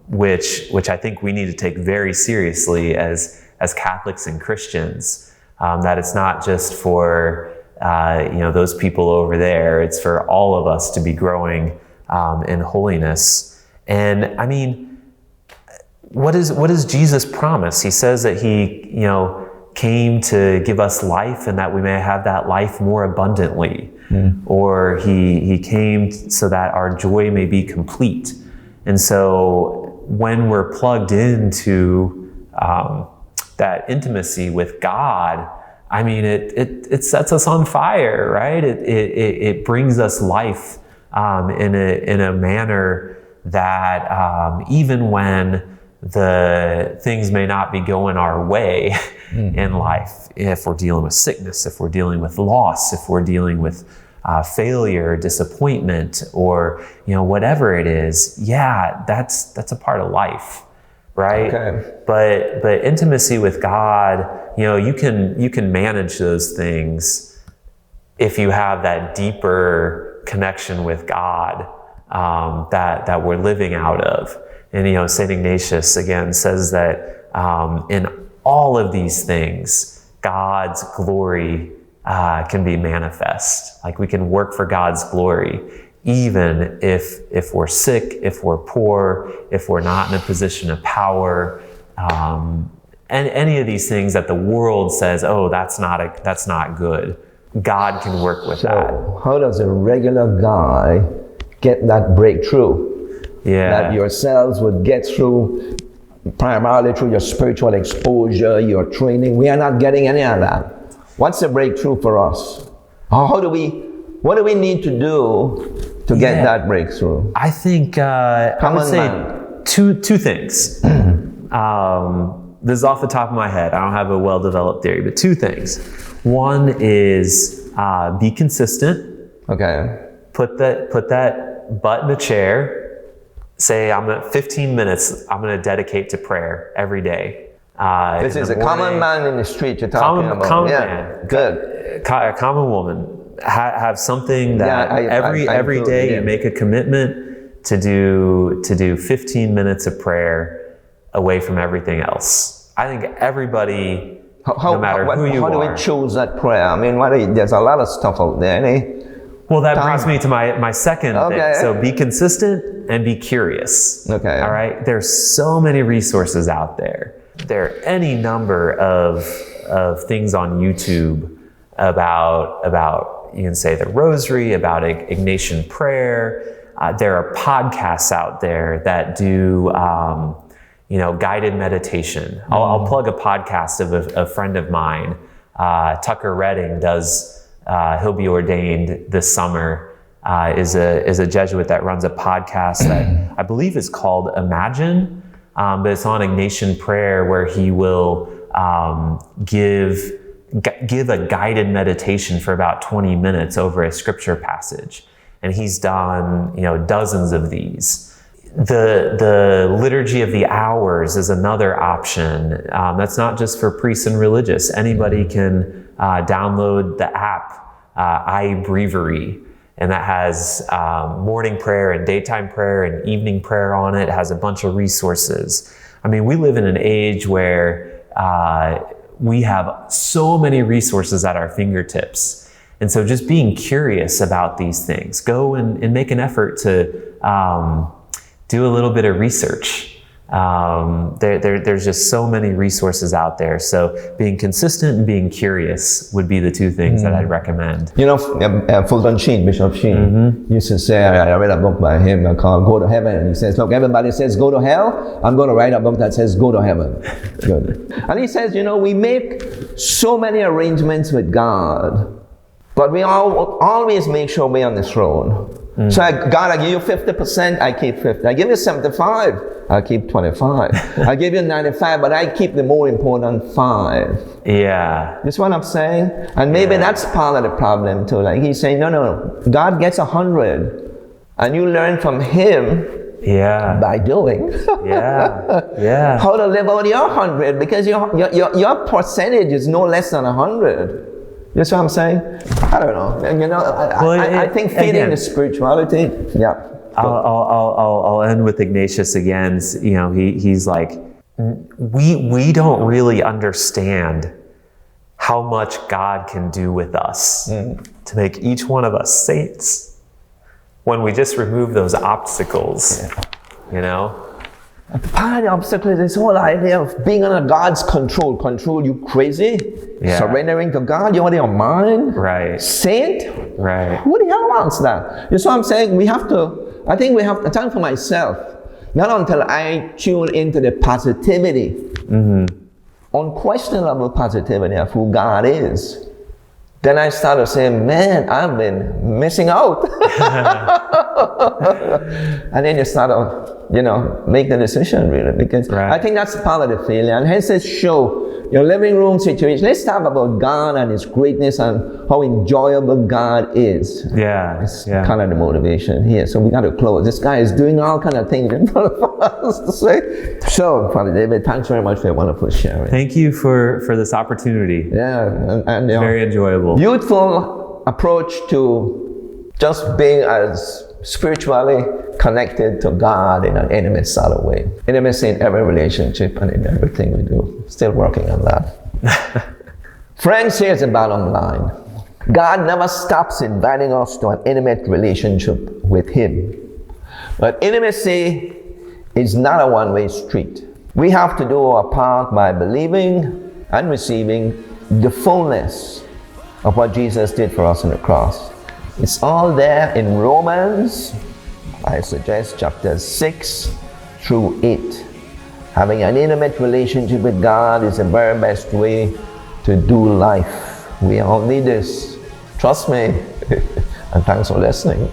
Speaker 3: which I think we need to take very seriously as Catholics and Christians. That it's not just for those people over there. It's for all of us to be growing in holiness. And I mean, what does Jesus promise? He says that he, came to give us life and that we may have that life more abundantly. Or he came so that our joy may be complete. And so when we're plugged into that intimacy with God, I mean, it sets us on fire, right? It brings us life in a manner that even when the things may not be going our way in life. If we're dealing with sickness, if we're dealing with loss, if we're dealing with failure, disappointment, or whatever it is, that's a part of life, right?
Speaker 2: Okay.
Speaker 3: But intimacy with God, you can manage those things if you have that deeper connection with God that we're living out of. And St. Ignatius again says that in all of these things, God's glory can be manifest. Like we can work for God's glory, even if we're sick, if we're poor, if we're not in a position of power, and any of these things that the world says, oh, that's not good. God can work with that.
Speaker 2: How does a regular guy get that breakthrough? That yourselves would get through primarily through your spiritual exposure, your training. We are not getting any of that. What's the breakthrough for us? What do we need to do to get that breakthrough?
Speaker 3: I think I would say two things. This is off the top of my head. I don't have a well-developed theory, but two things. One is be consistent.
Speaker 2: Okay.
Speaker 3: Put that butt in a chair. Say, I'm at 15 minutes, I'm going to dedicate to prayer every day.
Speaker 2: This is a common man in the street you're talking about.
Speaker 3: Common man.
Speaker 2: Good.
Speaker 3: A common woman. Have something that every day you make a commitment to do 15 minutes of prayer away from everything else. I think everybody, no matter who you are.
Speaker 2: How do we choose that prayer? I mean, there's a lot of stuff out there, eh?
Speaker 3: Well, that brings me to my second thing. So be consistent and be curious.
Speaker 2: Okay.
Speaker 3: All right. There's so many resources out there. There are any number of things on YouTube about you can say the rosary, about Ignatian prayer. There are podcasts out there that do guided meditation. I'll plug a podcast of a friend of mine, Tucker Redding does. He'll be ordained this summer. Is a Jesuit that runs a podcast that I believe is called Imagine, but it's on Ignatian prayer, where he will give a guided meditation for about 20 minutes over a scripture passage, and he's done dozens of these. The liturgy of the hours is another option. That's not just for priests and religious. Anybody can download the app iBreviary, and that has morning prayer and daytime prayer and evening prayer on it. It has a bunch of resources. I mean, we live in an age where we have so many resources at our fingertips. And so just being curious about these things, go and make an effort to do a little bit of research. There's just so many resources out there. So being consistent and being curious would be the two things that I'd recommend.
Speaker 2: Fulton Sheen, Bishop Sheen, used to say, I read a book by him called Go to Heaven. And he says, look, everybody says go to hell. I'm going to write a book that says go to heaven. Good. And he says, we make so many arrangements with God, but we always make sure we're on the throne. So God, I give you 50%, I keep 50. I give you 75, I keep 25. I give you 95, but I keep the more important 5.
Speaker 3: Yeah.
Speaker 2: That's what I'm saying. And maybe that's part of the problem too. Like he's saying, no. God gets 100, and you learn from Him by doing. Yeah. How to live out your 100, because your percentage is no less than 100. That's what I'm saying. I don't know. I think feeding the spirituality. Yeah.
Speaker 3: I'll end with Ignatius again. He's like, we don't really understand how much God can do with us to make each one of us saints when we just remove those obstacles.
Speaker 2: Part of the obstacle is this whole idea of being under God's control. Control you crazy? Yeah. Surrendering to God? You want your mind?
Speaker 3: Right.
Speaker 2: Saint?
Speaker 3: Right.
Speaker 2: Who the hell wants that? You see what I'm saying? I think we have to time for myself. Not until I tune into the positivity, unquestionable positivity of who God is, then I started saying, man, I've been missing out. And then you start make the decision really, because
Speaker 3: Right.
Speaker 2: I think that's part of the failure. And hence this show, your living room situation. Let's talk about God and His greatness and how enjoyable God is.
Speaker 3: Yeah.
Speaker 2: It's
Speaker 3: Yeah.
Speaker 2: kind of the motivation here. So we got to close. This guy is doing all kind of things in front of us to say. So, Father David, thanks very much for your wonderful sharing.
Speaker 3: Thank you for this opportunity.
Speaker 2: Yeah, and
Speaker 3: Very enjoyable.
Speaker 2: youthful approach to just being as spiritually connected to God in an intimate sort of way. Intimacy in every relationship and in everything we do. Still working on that. Friends, here's the bottom line. God never stops inviting us to an intimate relationship with Him. But intimacy is not a one-way street. We have to do our part by believing and receiving the fullness of what Jesus did for us on the cross. It's all there in Romans, I suggest chapters 6 through 8. Having an intimate relationship with God is the very best way to do life. We all need this. Trust me. And thanks for listening.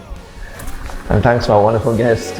Speaker 2: And thanks for our wonderful guest.